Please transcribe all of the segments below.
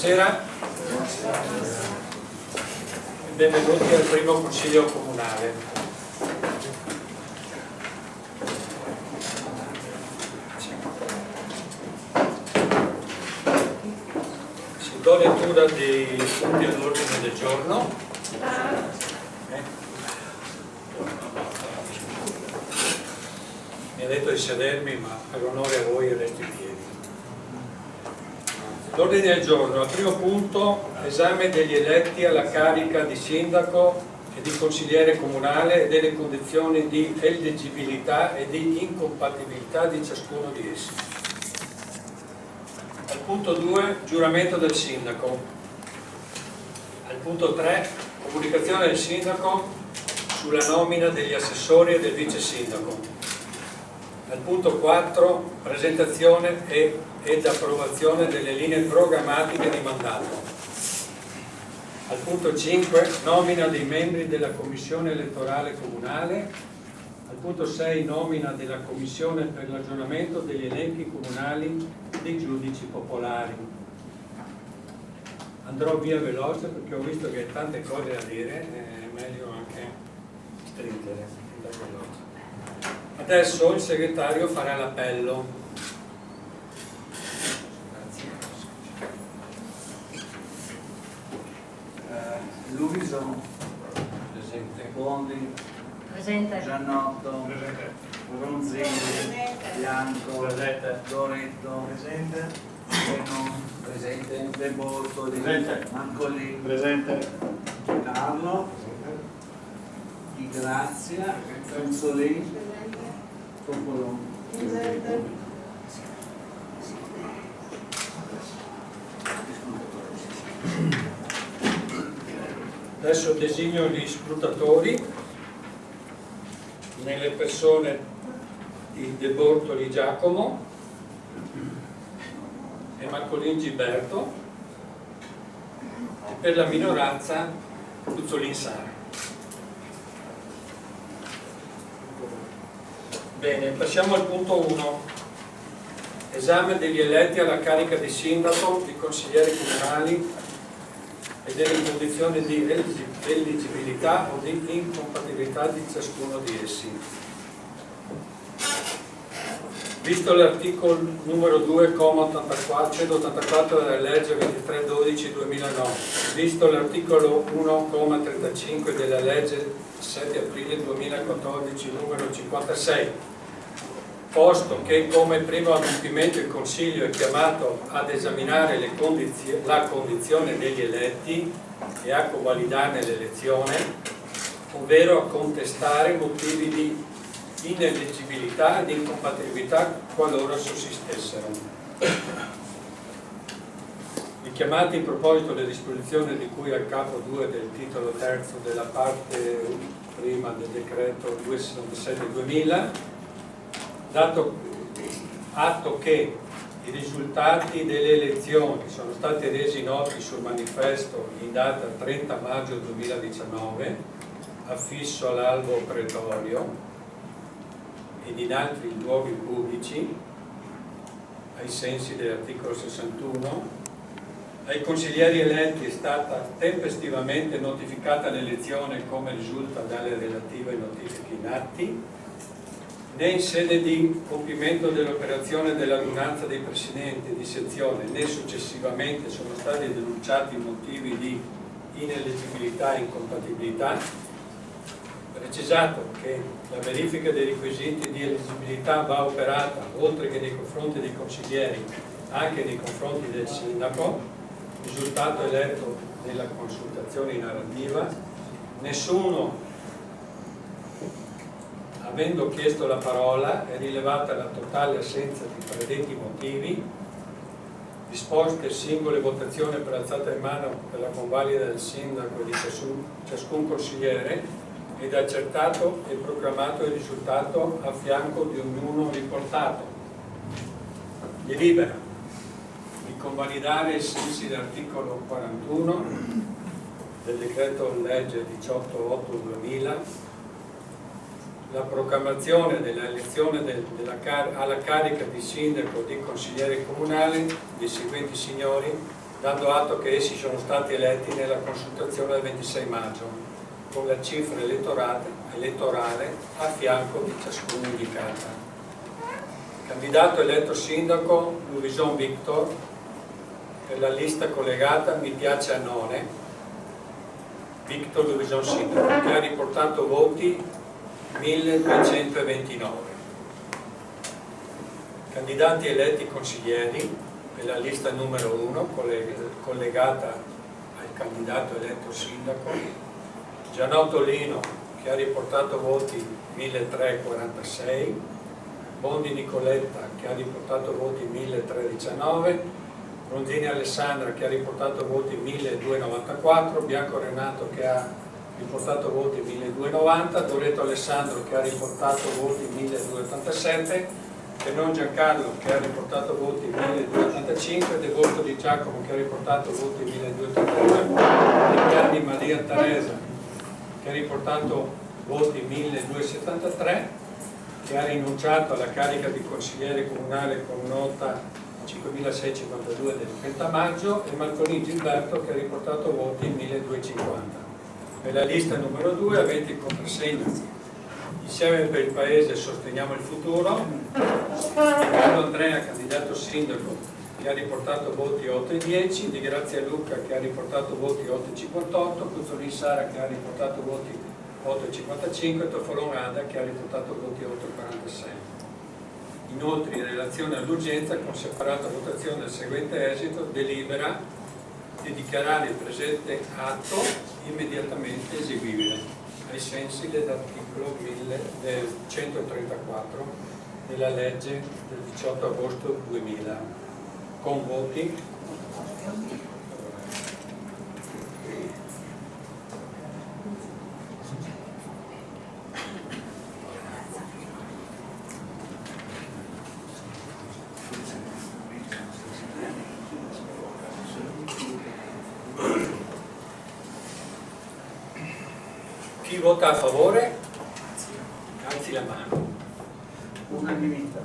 Buonasera e benvenuti al primo Consiglio Comunale. Si do lettura dei punti all'ordine del giorno. Mi ha detto di sedermi, ma per onore a voi resto in piedi. L'ordine del giorno, al primo punto, esame degli eletti alla carica di sindaco e di consigliere comunale e delle condizioni di eleggibilità e di incompatibilità di ciascuno di essi. Al punto 2, giuramento del sindaco. Al punto 3, comunicazione del sindaco sulla nomina degli assessori e del vice sindaco. Al punto 4, presentazione ed approvazione delle linee programmatiche di mandato. Al punto 5, nomina dei membri della commissione elettorale comunale. Al punto 6, nomina della commissione per l'aggiornamento degli elenchi comunali dei giudici popolari. Andrò via veloce perché ho visto che hai tante cose da dire, è meglio anche stringere, andare veloce. Adesso il segretario farà l'appello. Luviso, Presente. Bondi, Presente. Giannotto, Presente. Ronzilli, Bianco, Presente. Doretto, Presente. Beno, Presente. De Bortoli, Presente. Mancolì, Presente. Carlo, Di Grazia, Consolì, Popolò. Adesso designo gli scrutatori nelle persone di De Bortoli Giacomo e Mancolin Gilberto e per la minoranza Puzzolin Sara. Bene, passiamo al punto 1. Esame degli eletti alla carica di sindaco, di consiglieri comunali e delle condizioni di eleggibilità o di incompatibilità di ciascuno di essi. Visto l'articolo numero 2, comma 184 della legge 23/12/2009, visto l'articolo 1, comma 35 della legge 7 aprile 2014 numero 56, posto che come primo adempimento il Consiglio è chiamato ad esaminare la condizione degli eletti e a convalidarne l'elezione, ovvero a contestare motivi di ineleggibilità e di incompatibilità qualora sussistessero. I chiamati in proposito delle disposizioni di cui al capo 2 del titolo terzo della parte prima del decreto 267/2000, dato atto che i risultati delle elezioni sono stati resi noti sul manifesto in data 30 maggio 2019, affisso all'albo pretorio ed in altri luoghi pubblici, ai sensi dell'articolo 61, ai consiglieri eletti è stata tempestivamente notificata l'elezione come risulta dalle relative notifiche in atti, né in sede di compimento dell'operazione dell'adunanza dei presidenti di sezione né successivamente sono stati denunciati motivi di ineleggibilità e incompatibilità. Precisato che la verifica dei requisiti di eleggibilità va operata, oltre che nei confronti dei consiglieri, anche nei confronti del sindaco, risultato eletto nella consultazione narrativa, nessuno, avendo chiesto la parola, è rilevata la totale assenza di predetti motivi, disposte singole votazioni per alzata di mano per la convalida del sindaco e di ciascun consigliere, ed accertato e proclamato il risultato a fianco di ognuno riportato. Delibera di convalidare ai sensi dell'articolo 41 del decreto legge 18/8/2000 la proclamazione dell'elezione alla carica di sindaco o di consigliere comunale dei seguenti signori dando atto che essi sono stati eletti nella consultazione del 26 maggio, con la cifra elettorale a fianco di ciascuno indicata. Candidato eletto sindaco Luvison Victor, per la lista collegata Mi piace Annone, Victor Luvison sindaco, che ha riportato voti 1229. Candidati eletti consiglieri per la lista numero 1 collegata al candidato eletto sindaco, Gianotto Lino, che ha riportato voti 1346, Bondi Nicoletta, che ha riportato voti 1319, Ronzini Alessandra, che ha riportato voti 1294, Bianco Renato, che ha riportato voti 1290, Doretto Alessandro, che ha riportato voti 1287, Penon Giancarlo, che ha riportato voti 1285, De Volto di Giacomo, che ha riportato voti 1282, Riccardi Maria Teresa, che ha riportato voti 1273, che ha rinunciato alla carica di consigliere comunale con nota 5652 del 30 maggio, e Marconi Gilberto, che ha riportato voti 1250. Per la lista numero 2, aventi il contrassegno Insieme per il Paese Sosteniamo il Futuro, Carlo Andrea, candidato sindaco, che ha riportato voti 8 e 10, Di Grazia Luca, che ha riportato voti 8 e 58, Cuzzolin Sara, che ha riportato voti 8,55, Tofolon Ada, che ha riportato voti 8,46. Inoltre, in relazione all'urgenza, con separata votazione del seguente esito, delibera di dichiarare il presente atto immediatamente eseguibile, ai sensi dell'articolo 134 della legge del 18 agosto 2000, con voti Chi vota a favore? Alzi la mano. Unanimità.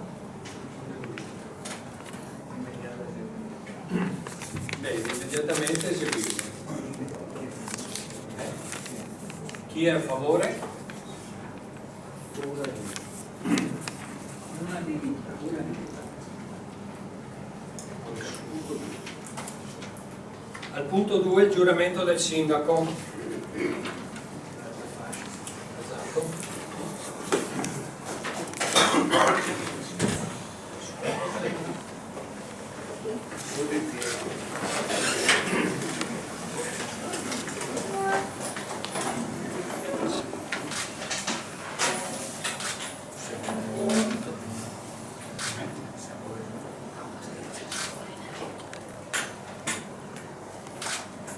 Bene, immediatamente eseguibile. Chi è a favore? Unanimità. Al punto 2, il giuramento del sindaco.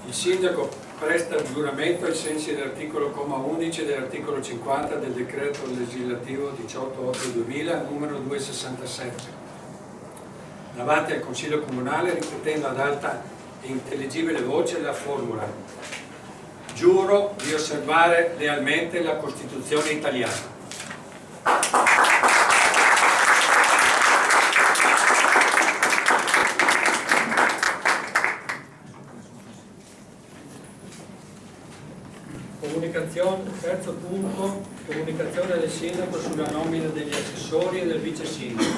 Il sindaco presta il giuramento ai sensi dell'articolo 11 dell'articolo 50 del decreto legislativo 18/8/2000 numero 267 davanti al Consiglio Comunale, ripetendo ad alta e intelligibile voce la formula: giuro di osservare lealmente la Costituzione italiana. Terzo punto, comunicazione del sindaco sulla nomina degli assessori e del vice sindaco.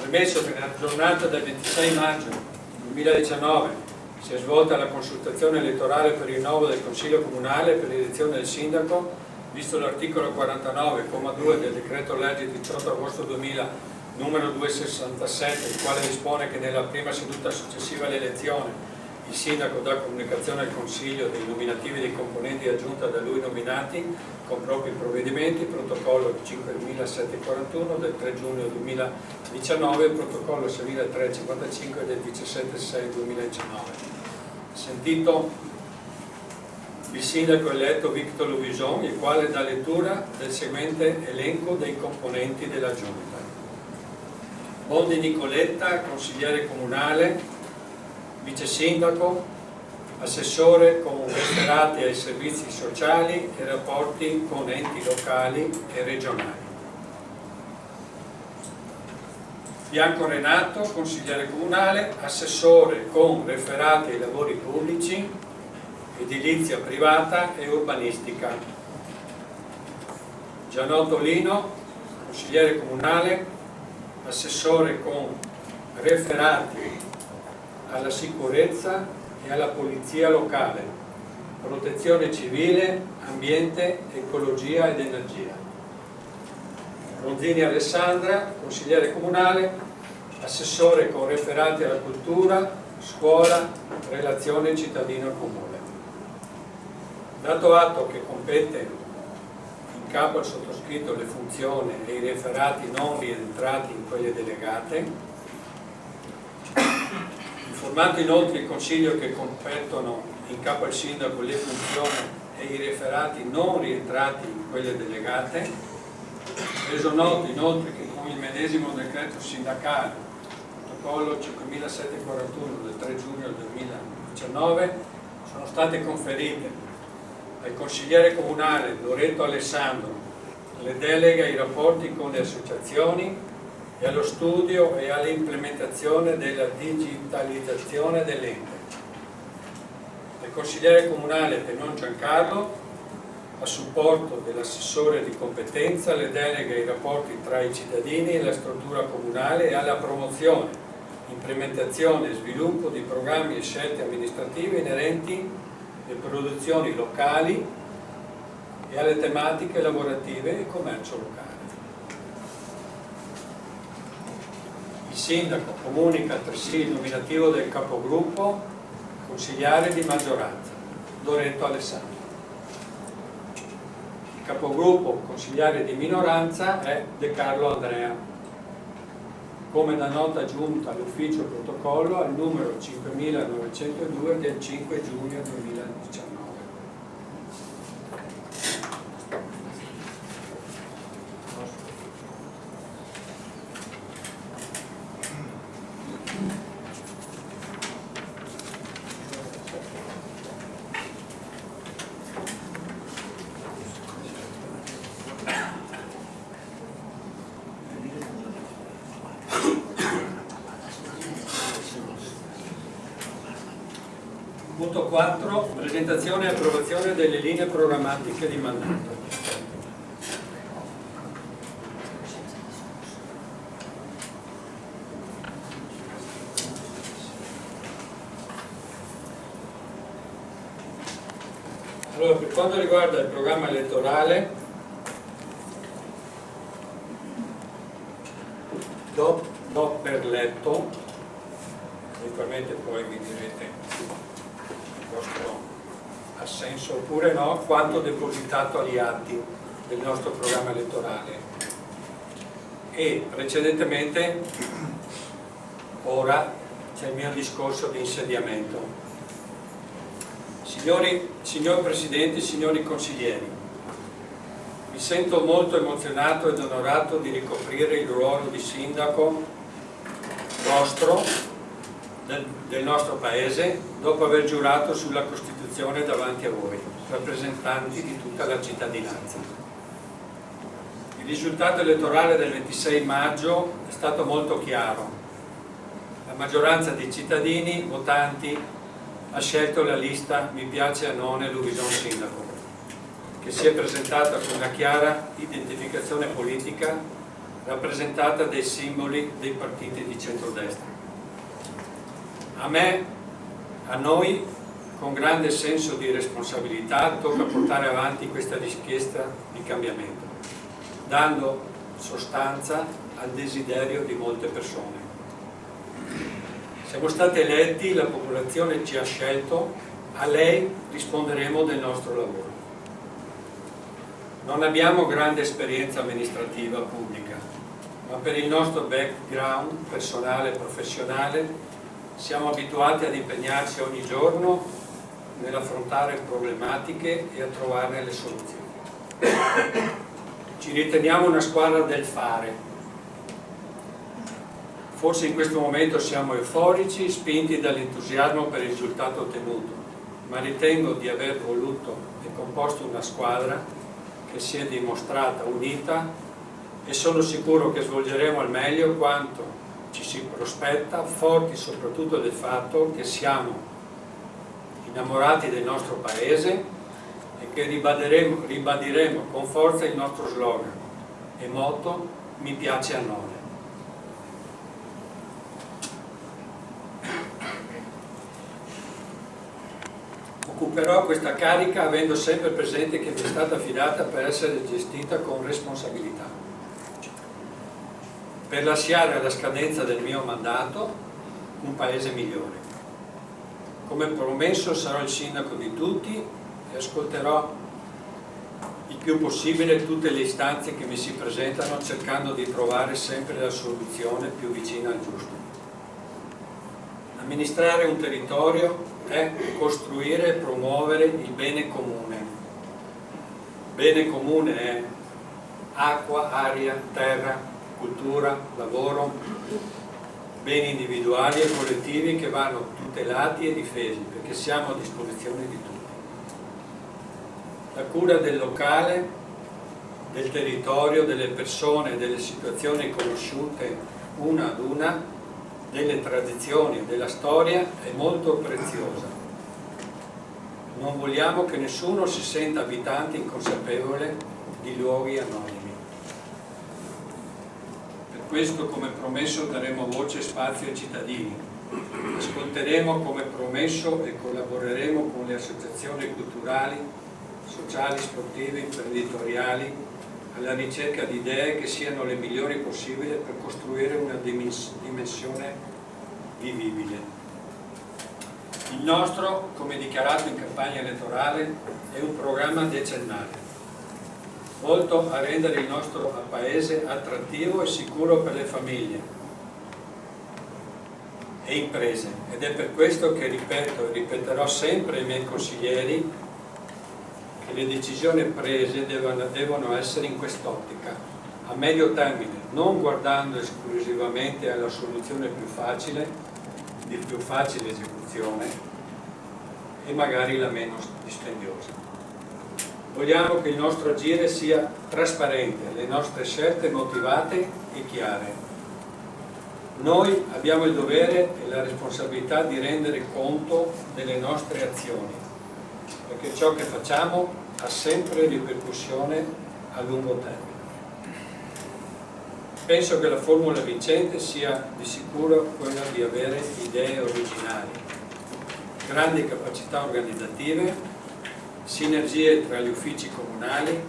Premesso che nella giornata del 26 maggio 2019 si è svolta la consultazione elettorale per il rinnovo del Consiglio Comunale per l'elezione del sindaco, visto l'articolo 49,2 del decreto legge 18 agosto 2000 numero 267, il quale dispone che nella prima seduta successiva all'elezione il sindaco dà comunicazione al Consiglio dei nominativi dei componenti a giunta da lui nominati con propri provvedimenti, protocollo 5741 del 3 giugno 2019 e protocollo 6355 del 17/6/2019. Sentito il sindaco eletto Victor Luvison, il quale dà lettura del seguente elenco dei componenti della giunta: Bondi Nicoletta, consigliere comunale, vice sindaco, assessore con referati ai servizi sociali e rapporti con enti locali e regionali. Bianco Renato, consigliere comunale, assessore con referati ai lavori pubblici, edilizia privata e urbanistica. Gianotto Lino, consigliere comunale, assessore con referati alla sicurezza e alla polizia locale, protezione civile, ambiente, ecologia ed energia. Ronzini Alessandra, consigliere comunale, assessore con referati alla cultura, scuola, relazione cittadino-comune. Dato atto che compete in capo al sottoscritto le funzioni e i referati non rientrati in quelle delegate, informato inoltre il Consiglio che competono in capo al Sindaco le funzioni e i referati non rientrati in quelle delegate, reso noto inoltre che con il medesimo decreto sindacale, protocollo 5741 del 3 giugno 2019, sono state conferite al consigliere comunale Loreto Alessandro le deleghe ai rapporti con le associazioni e allo studio e all'implementazione della digitalizzazione dell'ente. Il consigliere comunale Tenon Giancarlo, a supporto dell'assessore di competenza, le deleghe ai rapporti tra i cittadini e la struttura comunale e alla promozione, implementazione e sviluppo di programmi e scelte amministrative inerenti alle produzioni locali e alle tematiche lavorative e commercio locale. Il sindaco comunica altresì il nominativo del capogruppo consigliare di maggioranza, Loreto Alessandro. Il capogruppo consigliare di minoranza è De Carlo Andrea, come da nota aggiunta all'ufficio protocollo al numero 5902 del 5 giugno 2019. Punto 4. Presentazione e approvazione delle linee programmatiche di mandato. Allora, per quanto riguarda il programma elettorale, do per letto, eventualmente poi mi direte ha senso oppure no, quanto depositato agli atti del nostro programma elettorale e precedentemente ora c'è il mio discorso di insediamento. Signor Presidente, signori consiglieri, mi sento molto emozionato ed onorato di ricoprire il ruolo di sindaco vostro del nostro Paese dopo aver giurato sulla Costituzione davanti a voi, rappresentanti di tutta la cittadinanza. Il risultato elettorale del 26 maggio è stato molto chiaro. La maggioranza dei cittadini votanti ha scelto la lista Mi piace Annone Luvison Sindaco, che si è presentata con una chiara identificazione politica rappresentata dai simboli dei partiti di centrodestra. A noi, con grande senso di responsabilità, tocca portare avanti questa richiesta di cambiamento, dando sostanza al desiderio di molte persone. Siamo stati eletti, la popolazione ci ha scelto, a lei risponderemo del nostro lavoro. Non abbiamo grande esperienza amministrativa pubblica, ma per il nostro background personale e professionale siamo abituati ad impegnarci ogni giorno nell'affrontare problematiche e a trovarne le soluzioni. Ci riteniamo una squadra del fare. Forse in questo momento siamo euforici, spinti dall'entusiasmo per il risultato ottenuto, ma ritengo di aver voluto e composto una squadra che si è dimostrata unita e sono sicuro che svolgeremo al meglio quanto ci si prospetta, forti soprattutto del fatto che siamo innamorati del nostro paese e che ribadiremo con forza il nostro slogan e motto "Mi piace a Nole". Occuperò questa carica avendo sempre presente che mi è stata affidata per essere gestita con responsabilità, per lasciare alla scadenza del mio mandato un paese migliore. Come promesso sarò il sindaco di tutti e ascolterò il più possibile tutte le istanze che mi si presentano, cercando di trovare sempre la soluzione più vicina al giusto. Amministrare un territorio è costruire e promuovere il bene comune. Bene comune è acqua, aria, terra, cultura, lavoro, beni individuali e collettivi che vanno tutelati e difesi perché siamo a disposizione di tutti. La cura del locale, del territorio, delle persone, delle situazioni conosciute una ad una, delle tradizioni e della storia è molto preziosa. Non vogliamo che nessuno si senta abitante inconsapevole di luoghi anonimi. Per questo, come promesso, daremo voce e spazio ai cittadini. Ascolteremo come promesso e collaboreremo con le associazioni culturali, sociali, sportive, imprenditoriali alla ricerca di idee che siano le migliori possibili per costruire una dimensione vivibile. Il nostro, come dichiarato in campagna elettorale, è un programma decennale, volto a rendere il nostro paese attrattivo e sicuro per le famiglie e imprese, ed è per questo che ripeto e ripeterò sempre ai miei consiglieri che le decisioni prese devono essere in quest'ottica, a medio termine, non guardando esclusivamente alla soluzione più facile, di più facile esecuzione e magari la meno dispendiosa. Vogliamo che il nostro agire sia trasparente, le nostre scelte motivate e chiare. Noi abbiamo il dovere e la responsabilità di rendere conto delle nostre azioni, perché ciò che facciamo ha sempre ripercussione a lungo termine. Penso che la formula vincente sia di sicuro quella di avere idee originali, grandi capacità organizzative, sinergie tra gli uffici comunali,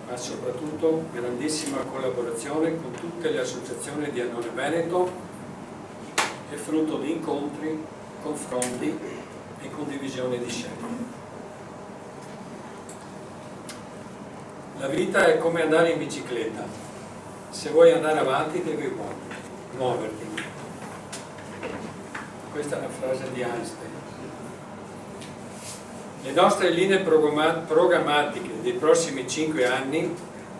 ma soprattutto grandissima collaborazione con tutte le associazioni di Annone Veneto e frutto di incontri, confronti e condivisione di scelte. La vita è come andare in bicicletta, se vuoi andare avanti devi muoverti. Questa è una frase di Einstein. Le nostre linee programmatiche dei prossimi 5 anni,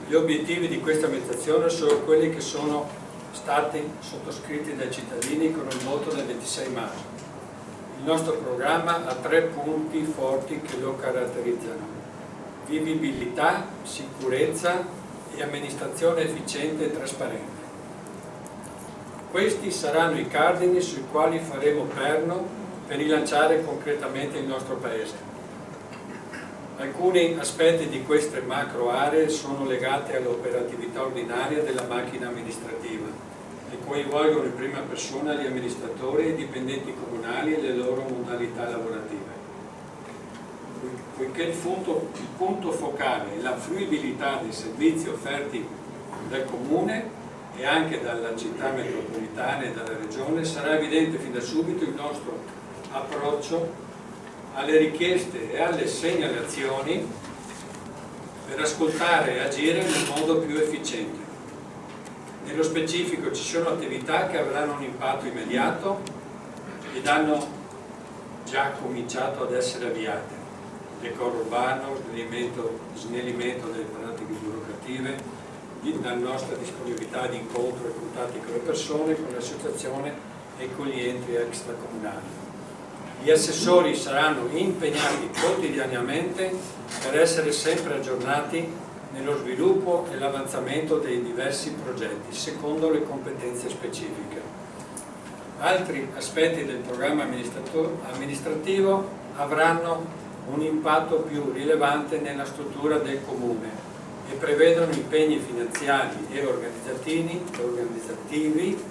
gli obiettivi di questa amministrazione sono quelli che sono stati sottoscritti dai cittadini con il voto del 26 maggio. Il nostro programma ha 3 punti forti che lo caratterizzano: vivibilità, sicurezza e amministrazione efficiente e trasparente. Questi saranno i cardini sui quali faremo perno per rilanciare concretamente il nostro Paese. Alcuni aspetti di queste macro aree sono legati all'operatività ordinaria della macchina amministrativa e coinvolgono in prima persona gli amministratori e i dipendenti comunali e le loro modalità lavorative. Poiché il punto focale è la fruibilità dei servizi offerti dal Comune e anche dalla città metropolitana e dalla Regione, sarà evidente fin da subito il nostro approccio alle richieste e alle segnalazioni per ascoltare e agire nel modo più efficiente. Nello specifico ci sono attività che avranno un impatto immediato ed hanno già cominciato ad essere avviate: decoro urbano, snellimento delle pratiche burocrative, la nostra disponibilità di incontro e contatti con le persone, con l'associazione e con gli enti extracomunali. Gli assessori saranno impegnati quotidianamente per essere sempre aggiornati nello sviluppo e l'avanzamento dei diversi progetti, secondo le competenze specifiche. Altri aspetti del programma amministrativo avranno un impatto più rilevante nella struttura del Comune e prevedono impegni finanziari e organizzativi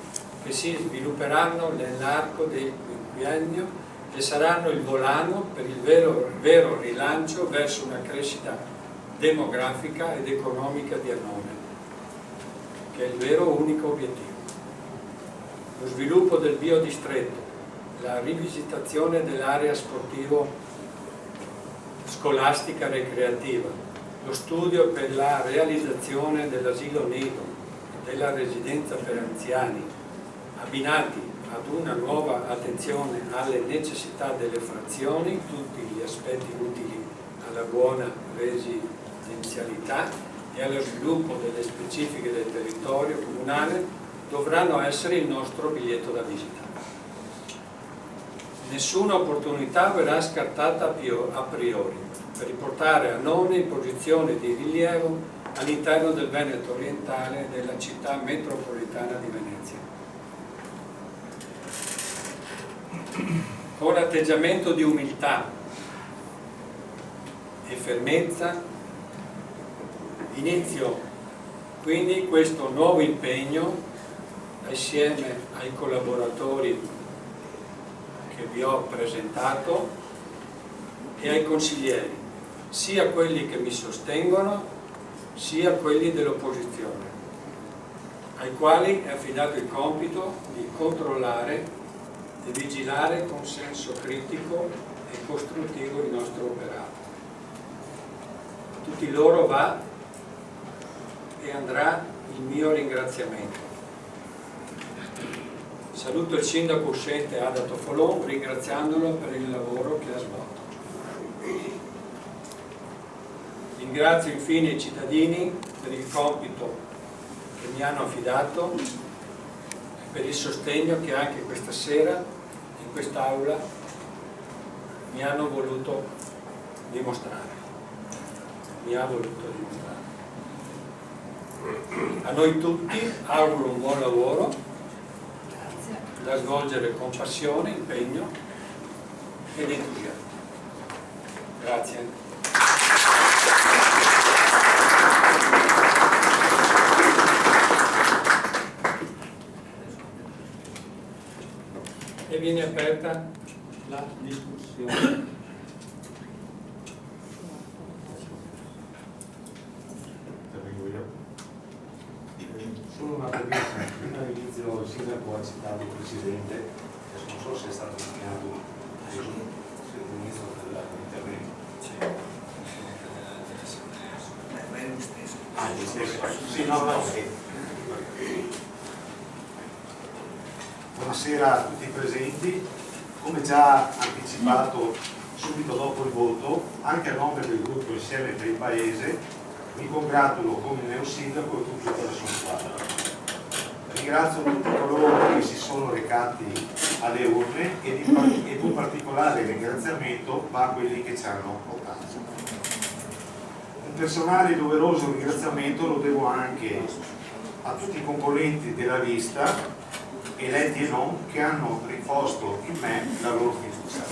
che si svilupperanno nell'arco del quinquennio e saranno il volano per il vero rilancio verso una crescita demografica ed economica di Annone, che è il vero unico obiettivo. Lo sviluppo del biodistretto, la rivisitazione dell'area sportivo scolastica recreativa, lo studio per la realizzazione dell'asilo nido e della residenza per anziani, abbinati ad una nuova attenzione alle necessità delle frazioni, tutti gli aspetti utili alla buona residenzialità e allo sviluppo delle specifiche del territorio comunale, dovranno essere il nostro biglietto da visita. Nessuna opportunità verrà scartata a priori per riportare Annone in posizione di rilievo all'interno del Veneto orientale e della città metropolitana di Venezia. Con atteggiamento di umiltà e fermezza inizio quindi questo nuovo impegno assieme ai collaboratori che vi ho presentato e ai consiglieri, sia quelli che mi sostengono sia quelli dell'opposizione, ai quali è affidato il compito di controllare e vigilare con senso critico e costruttivo il nostro operato. A tutti loro va e andrà il mio ringraziamento. Saluto il sindaco uscente Ada Tofolon ringraziandolo per il lavoro che ha svolto. Ringrazio infine i cittadini per il compito che mi hanno affidato e per il sostegno che anche questa sera in quest'aula mi hanno voluto dimostrare. A noi tutti auguro un buon lavoro da svolgere con passione, impegno ed entusiasmo. Grazie. E viene aperta la discussione. Solo una premessa, prima all'inizio il sindaco ha citato il Presidente, adesso non so se è stato nominato all'inizio dell'intervento. Ah, lui stesso. Sì, no. Buonasera a tutti i presenti. Come già anticipato subito dopo il voto, anche a nome del gruppo Insieme per il Paese, mi congratulo come neosindaco e tutta la sua squadra. Ringrazio tutti coloro che si sono recati alle urne ed un particolare ringraziamento va a quelli che ci hanno votato. Un personale e doveroso ringraziamento lo devo anche a tutti i componenti della lista, eletti e non, che hanno riposto in me la loro fiducia.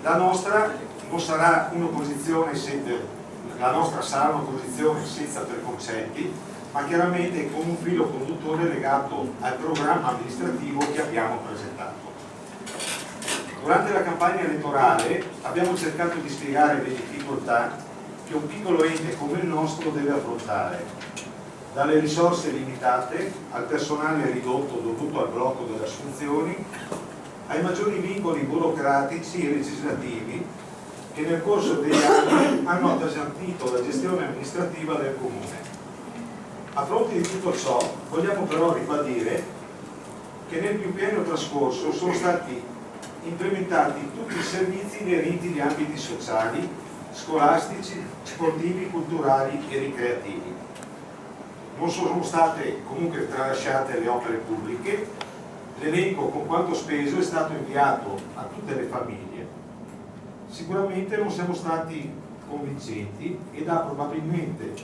La nostra non sarà un'opposizione senza preconcetti, ma chiaramente con un filo conduttore legato al programma amministrativo che abbiamo presentato. Durante la campagna elettorale abbiamo cercato di spiegare le difficoltà che un piccolo ente come il nostro deve affrontare, dalle risorse limitate al personale ridotto dovuto al blocco delle assunzioni, ai maggiori vincoli burocratici e legislativi che nel corso degli anni hanno appesantito la gestione amministrativa del Comune. A fronte di tutto ciò vogliamo però ribadire che nel quinquennio trascorso sono stati implementati tutti i servizi inerenti agli ambiti sociali, scolastici, sportivi, culturali e ricreativi. Non sono state comunque tralasciate le opere pubbliche, L'elenco con quanto speso è stato inviato a tutte le famiglie. Sicuramente non siamo stati convincenti ed ha probabilmente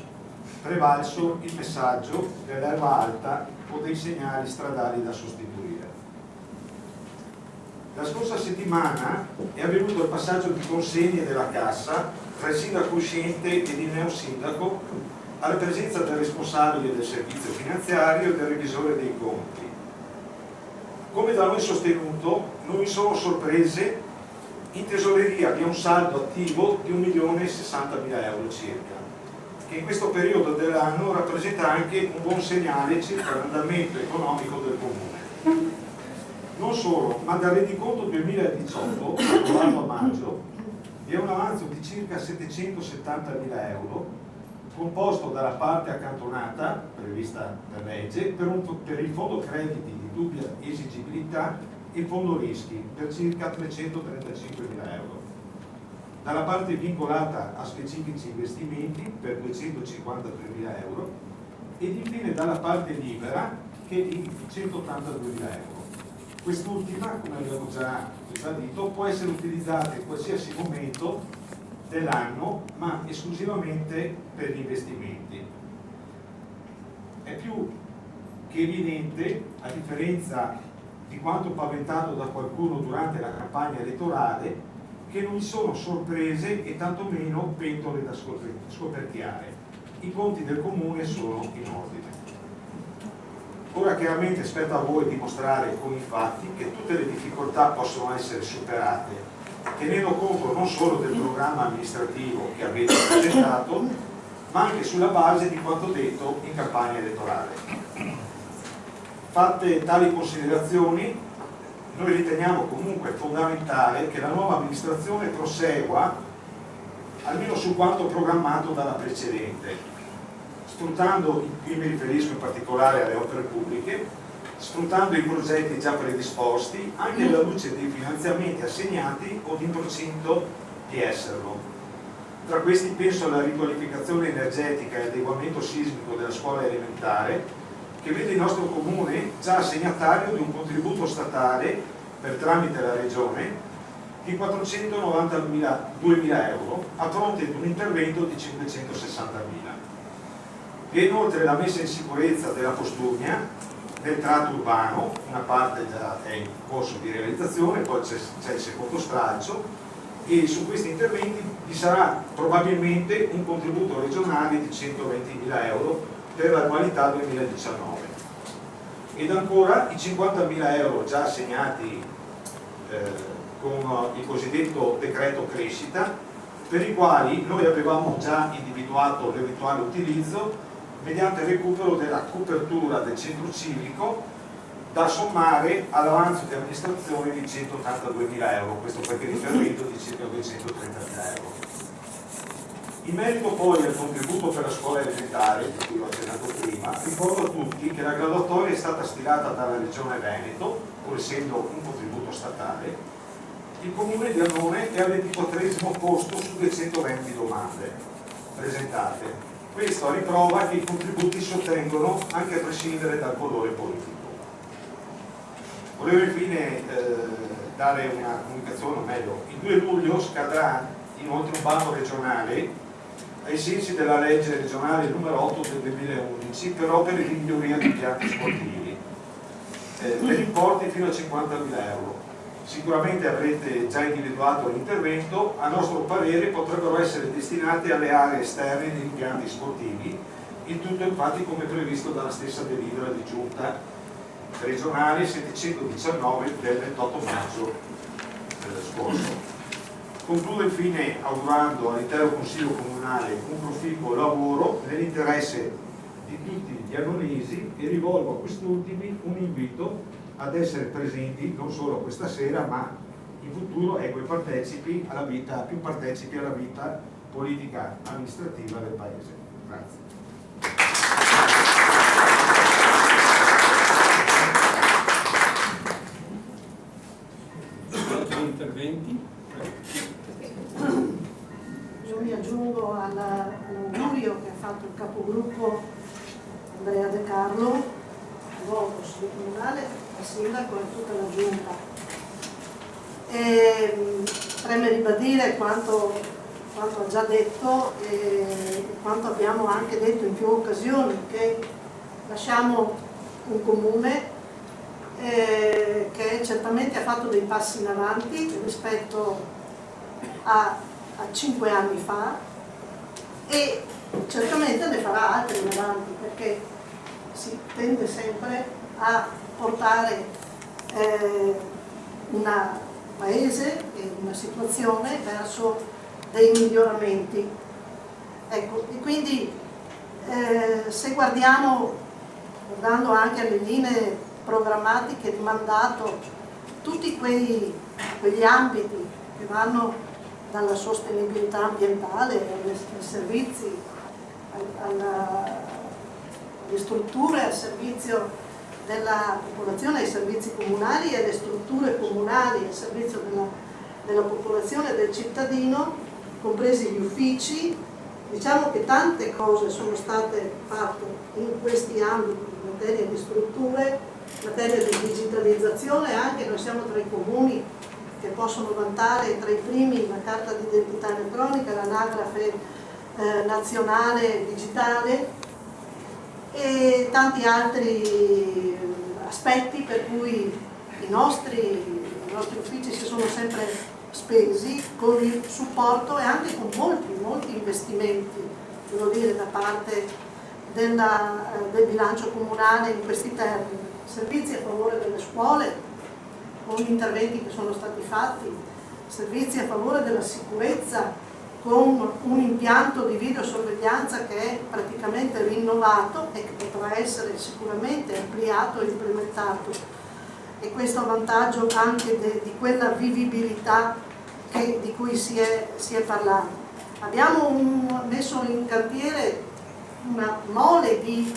prevalso il messaggio dell'erba alta o dei segnali stradali da sostituire. La scorsa settimana è avvenuto il passaggio di consegne della cassa tra il sindaco uscente ed il neosindaco alla presenza del responsabile del servizio finanziario e del revisore dei conti. Come da noi sostenuto, non vi sono sorprese. In tesoreria vi è un saldo attivo di 1.060.000 euro circa, che in questo periodo dell'anno rappresenta anche un buon segnale circa l'andamento economico del comune. Non solo, ma dal rendiconto 2018, approvato a maggio, vi è un avanzo di circa 770.000 euro, composto dalla parte accantonata, prevista per legge, per il fondo crediti di dubbia esigibilità e il fondo rischi, per circa 335.000 euro. Dalla parte vincolata a specifici investimenti, per 253.000 euro, ed infine dalla parte libera, che è di 182.000 euro. Quest'ultima, come abbiamo già detto, può essere utilizzata in qualsiasi momento dell'anno, ma esclusivamente per gli investimenti. È più che evidente, a differenza di quanto paventato da qualcuno durante la campagna elettorale, che non vi sono sorprese e tantomeno pentole da scoperchiare. I conti del comune sono in ordine. Ora chiaramente spetta a voi dimostrare con i fatti che tutte le difficoltà possono essere superate, tenendo conto non solo del programma amministrativo che avete presentato, ma anche sulla base di quanto detto in campagna elettorale. Fatte tali considerazioni, noi riteniamo comunque fondamentale che la nuova amministrazione prosegua almeno su quanto programmato dalla precedente, sfruttando, qui mi riferisco in particolare alle opere pubbliche, sfruttando i progetti già predisposti anche alla luce dei finanziamenti assegnati o in procinto di esserlo. Tra questi penso alla riqualificazione energetica e adeguamento sismico della scuola elementare, che vede il nostro comune già assegnatario di un contributo statale per tramite la regione di 492.000 euro a fronte di un intervento di 560.000. E inoltre la messa in sicurezza della Postugna, del tratto urbano, una parte già è in corso di realizzazione, poi c'è il secondo stralcio, e su questi interventi vi sarà probabilmente un contributo regionale di 120.000 euro per l'annualità 2019. Ed ancora i 50.000 euro già assegnati con il cosiddetto decreto crescita, per i quali noi avevamo già individuato l'eventuale utilizzo mediante il recupero della copertura del centro civico da sommare all'avanzo di amministrazione di 182.000 euro, questo per il intervento di circa 230.000 euro. In merito poi al contributo per la scuola elementare, di cui ho accennato prima, ricordo a tutti che la graduatoria è stata stilata dalla Regione Veneto, pur essendo un contributo statale. Il Comune di Annone è al 24° posto su 220 domande presentate. Questo a riprova che i contributi si ottengono anche a prescindere dal colore politico. Volevo infine dare una comunicazione, o meglio, il 2 luglio scadrà inoltre un bando regionale ai sensi della legge regionale numero 8 del 2011 per opere di miglioria di impianti sportivi per importi fino a 50.000 euro. Sicuramente avrete già individuato l'intervento, a nostro parere potrebbero essere destinati alle aree esterne degli impianti sportivi, il tutto infatti come previsto dalla stessa delibera di giunta regionale 719 del 28 maggio scorso. Concludo infine augurando all'intero Consiglio Comunale un proficuo lavoro nell'interesse di tutti gli annonesi e rivolgo a quest'ultimi un invito ad essere presenti non solo questa sera ma in futuro e più partecipi alla vita politica amministrativa del Paese. Grazie. Altri interventi? Io mi aggiungo all'augurio che ha fatto il capogruppo Andrea De Carlo, nuovo consiglio comunale, al sindaco e a tutta la giunta. Preme ribadire quanto ha già detto e quanto abbiamo anche detto in più occasioni, che lasciamo un comune che certamente ha fatto dei passi in avanti rispetto a 5 anni fa e certamente ne farà altri in avanti, perché si tende sempre a portare un paese e una situazione verso dei miglioramenti. Ecco, e quindi se guardando anche alle linee programmatiche di mandato, tutti quegli ambiti che vanno dalla sostenibilità ambientale ai servizi, alle strutture al servizio della popolazione, ai servizi comunali e alle strutture comunali al servizio della popolazione e del cittadino, compresi gli uffici. Diciamo che tante cose sono state fatte in questi ambiti in materia di strutture, in materia di digitalizzazione. Anche noi siamo tra i comuni che possono vantare tra i primi la carta d'identità elettronica, l'anagrafe nazionale digitale e tanti altri aspetti per cui i nostri uffici si sono sempre spesi con il supporto e anche con molti investimenti, devo dire, da parte del bilancio comunale in questi termini. Servizi a favore delle scuole, con gli interventi che sono stati fatti, servizi a favore della sicurezza, con un impianto di videosorveglianza che è praticamente rinnovato e che potrà essere sicuramente ampliato e implementato. E questo a vantaggio anche di quella vivibilità di cui si è parlato. Abbiamo messo in cantiere una mole di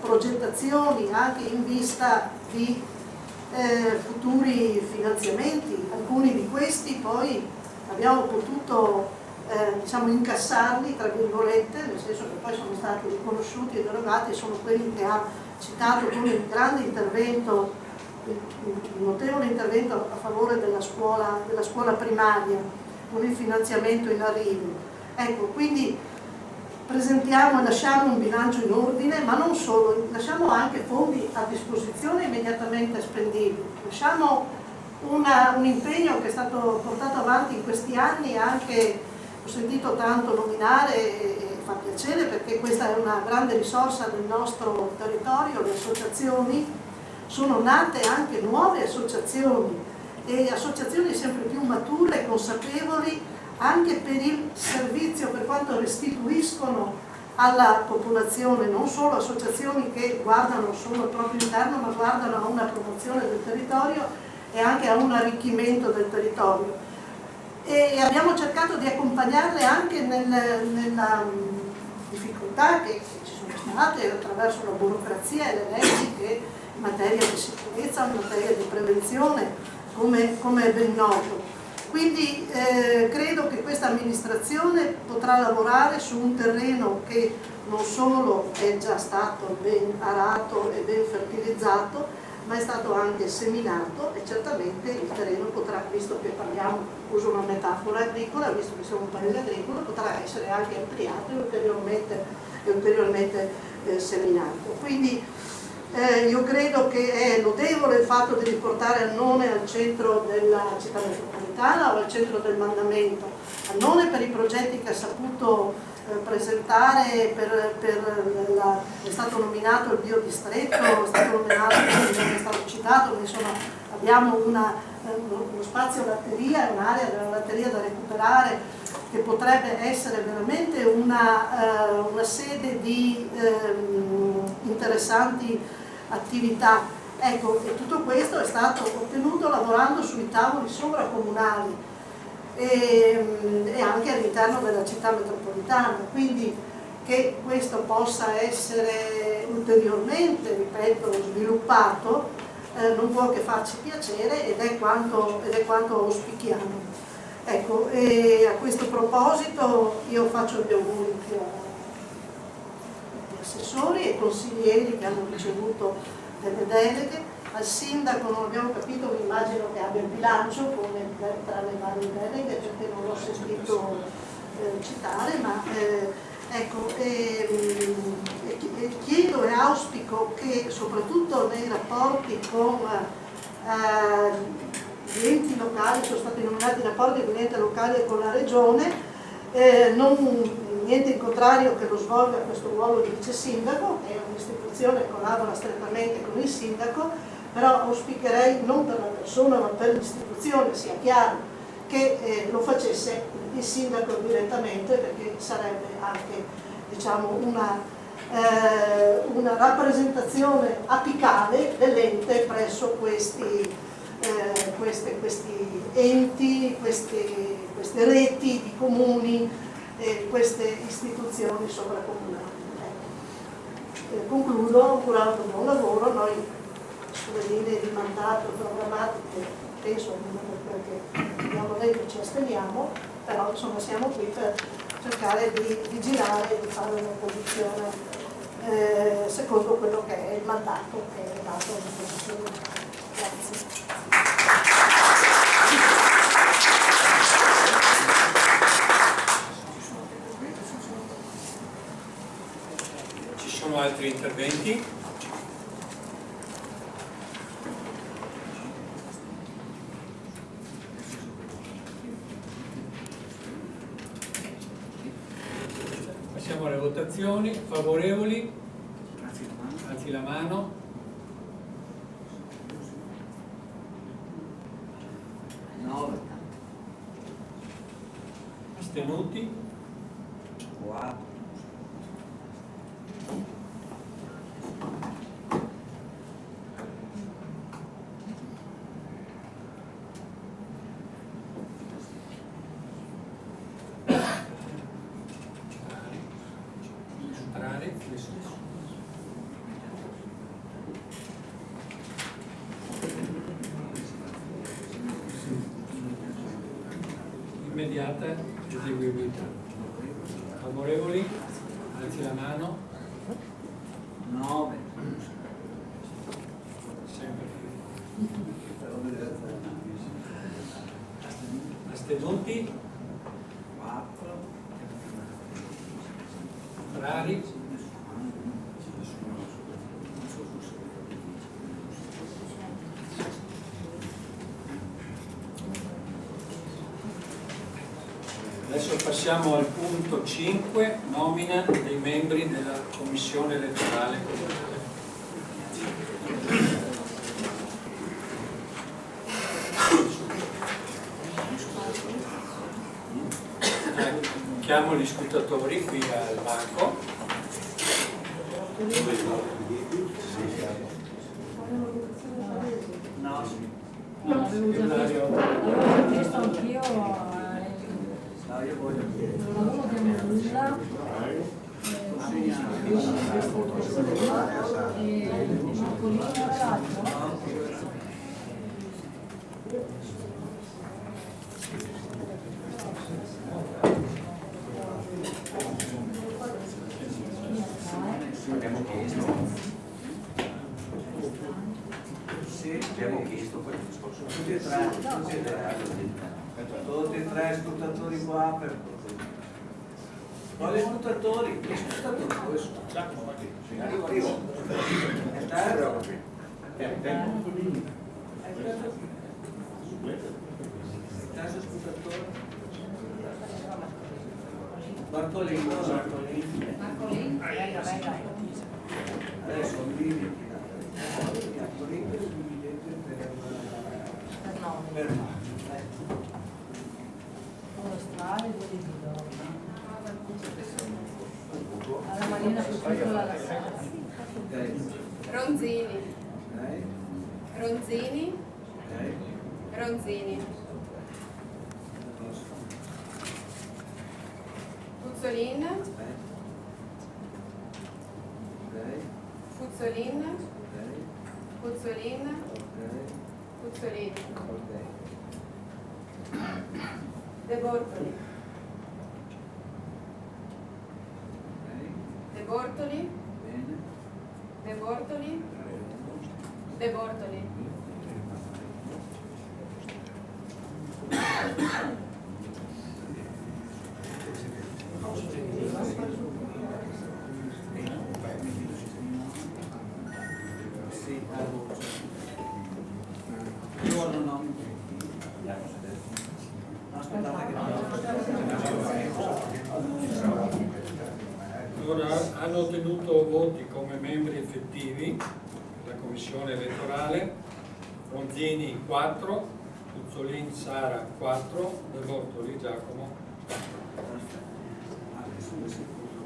progettazioni anche in vista di futuri finanziamenti. Alcuni di questi poi abbiamo potuto incassarli, tra virgolette, nel senso che poi sono stati riconosciuti ed erogati, sono quelli che ha citato come il grande intervento, un notevole intervento a favore della scuola primaria, con il finanziamento in arrivo. Ecco, quindi presentiamo e lasciamo un bilancio in ordine, ma non solo, lasciamo anche fondi a disposizione immediatamente spendibili, lasciamo un impegno che è stato portato avanti in questi anni, anche ho sentito tanto nominare e fa piacere perché questa è una grande risorsa del nostro territorio. Le associazioni, sono nate anche nuove associazioni e associazioni sempre più mature e consapevoli anche per il servizio, per quanto restituiscono alla popolazione, non solo associazioni che guardano solo al proprio interno, ma guardano a una promozione del territorio e anche a un arricchimento del territorio. E abbiamo cercato di accompagnarle anche nella difficoltà che ci sono state attraverso la burocrazia e le leggi che in materia di sicurezza, in materia di prevenzione, come è ben noto. Quindi credo che questa amministrazione potrà lavorare su un terreno che non solo è già stato ben arato e ben fertilizzato, ma è stato anche seminato e certamente il terreno potrà, visto che parliamo, uso una metafora agricola, visto che siamo un paese agricolo, potrà essere anche ampliato e ulteriormente seminato. Quindi io credo che è notevole il fatto di riportare Annone al centro della città metropolitana o al centro del mandamento. Annone per i progetti che ha saputo presentare, è stato nominato il biodistretto, è stato nominato, è stato citato, insomma abbiamo uno spazio latteria, un'area della latteria da recuperare che potrebbe essere veramente una sede di interessanti attività. Ecco, e tutto questo è stato ottenuto lavorando sui tavoli sovracomunali e anche all'interno della città metropolitana, quindi che questo possa essere ulteriormente, ripeto, sviluppato non può che farci piacere ed è quanto auspichiamo. Ecco, e a questo proposito io faccio gli auguri agli assessori e consiglieri che hanno ricevuto delle deleghe. Al sindaco non abbiamo capito, mi immagino che abbia il bilancio come tra le varie deleghe, perché non l'ho sentito citare, ma ecco, chiedo e auspico che soprattutto nei rapporti con gli enti locali, sono stati nominati rapporti con gli enti locali e con la regione, niente in contrario che lo svolga questo ruolo di vice sindaco, è un'istituzione che collabora strettamente con il sindaco, però auspicherei non per la persona ma per l'istituzione, sia chiaro, che lo facesse il sindaco direttamente, perché sarebbe anche, diciamo, una rappresentazione apicale dell'ente presso questi enti, queste reti di comuni, queste istituzioni sovracomunali. Concludo augurando buon lavoro. Noi sulle linee di mandato programmatiche penso che abbiamo detto ci asteniamo, però insomma siamo qui per cercare di girare e di fare un'opposizione secondo quello che è il mandato che è dato all'opposizione. Grazie. Ci sono altri interventi? Passiamo alle votazioni. Favorevoli? Alzi la mano. Astenuti? 4. Immediata eseguibilità. Favorevoli? Alzi la mano. 9. Sempre. Astenuti? 4. Contrari? Adesso passiamo al punto 5, nomina dei membri della Commissione elettorale comunale. Chiamo gli scrutatori qui al banco. No. Avevo chiesto anch'io. No, io voglio chiedere. Non abbiamo nulla. Marcolino era l'altro? Abbiamo chiesto. Sì, abbiamo chiesto poi il discorso. Tutti e tre scrutatori qua per quali scrutatori? Che scrutatori? Dove sono? Arrivo. È terzo? È terzo scrutatore? Bartolino. Adesso mi Bartolino è suddividente per Uno strale, due di alla maniera più piccola alla sala. Ronzini, Ronzini, Ronzini, Puzzolin, Puzzolin, Puzzolin, Puzzolin, De Bortoli, De Bortoli, De Bortoli, De Bortoli. Allora, hanno ottenuto voti come membri effettivi della commissione elettorale Ronzini 4, Puzzolin Sara 4, De Bortoli Giacomo 4.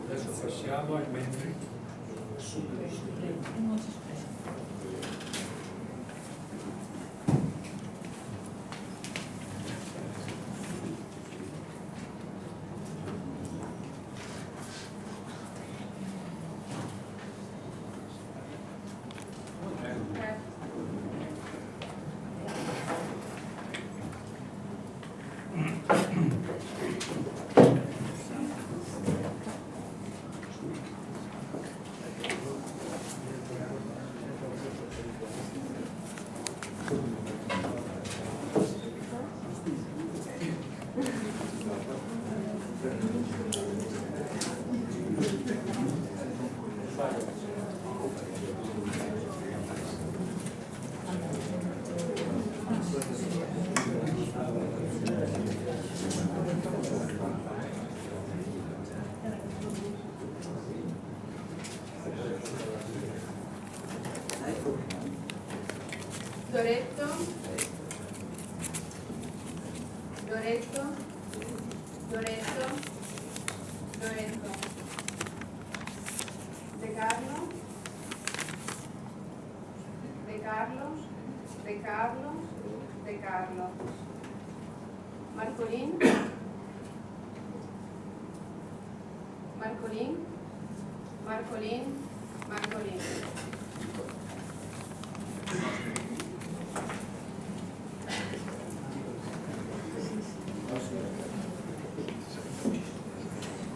Adesso passiamo ai membri supplenti. Doretto, Doretto, Doretto, Doretto, De Carlo, De Carlo, De Carlo, De Carlo, Marcolin, Marcolin, Marcolin, Marcolin.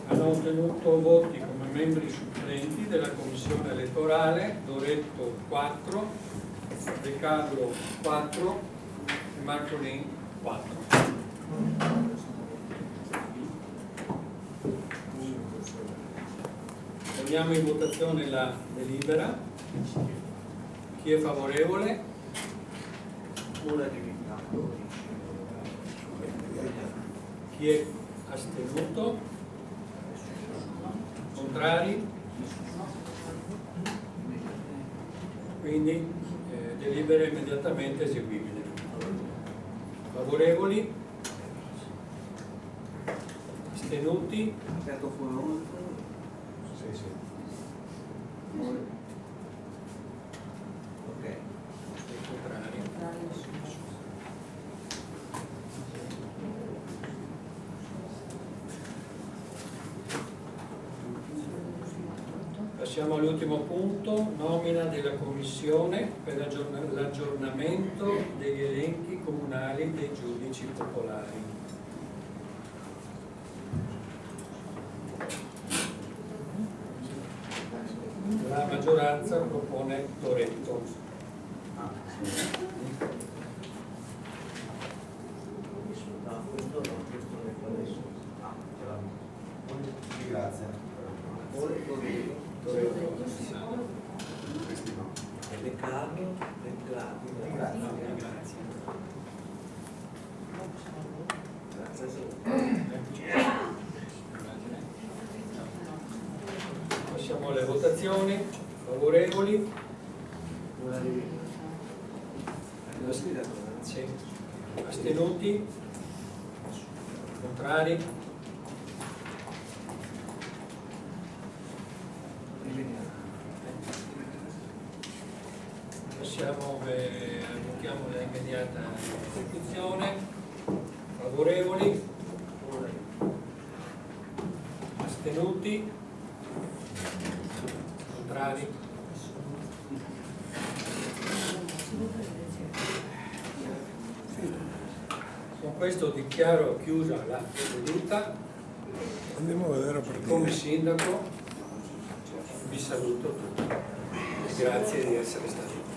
Hanno ottenuto voti come membri supplenti della commissione elettorale Doretto 4, De Carlo 4 e Marcolin 4. Poniamo in votazione la delibera. Chi è favorevole? Chi è astenuto? Contrari? Quindi delibera immediatamente eseguibile. Favorevoli? Astenuti? Contrari? Passiamo all'ultimo punto, nomina della commissione per l'aggiornamento degli elenchi comunali dei giudici popolari. La maggioranza propone Doretto. Grazie. De Carlo, Passiamo alle votazioni. Favorevoli? Sì. Astenuti? Contrari? Passiamo votiamo l'immediata esecuzione. Favorevoli? Astenuti? Contrari? Con questo dichiaro chiusa la seduta. Andiamo a vedere perché. Come sindaco vi saluto tutti. Grazie di essere stati qui.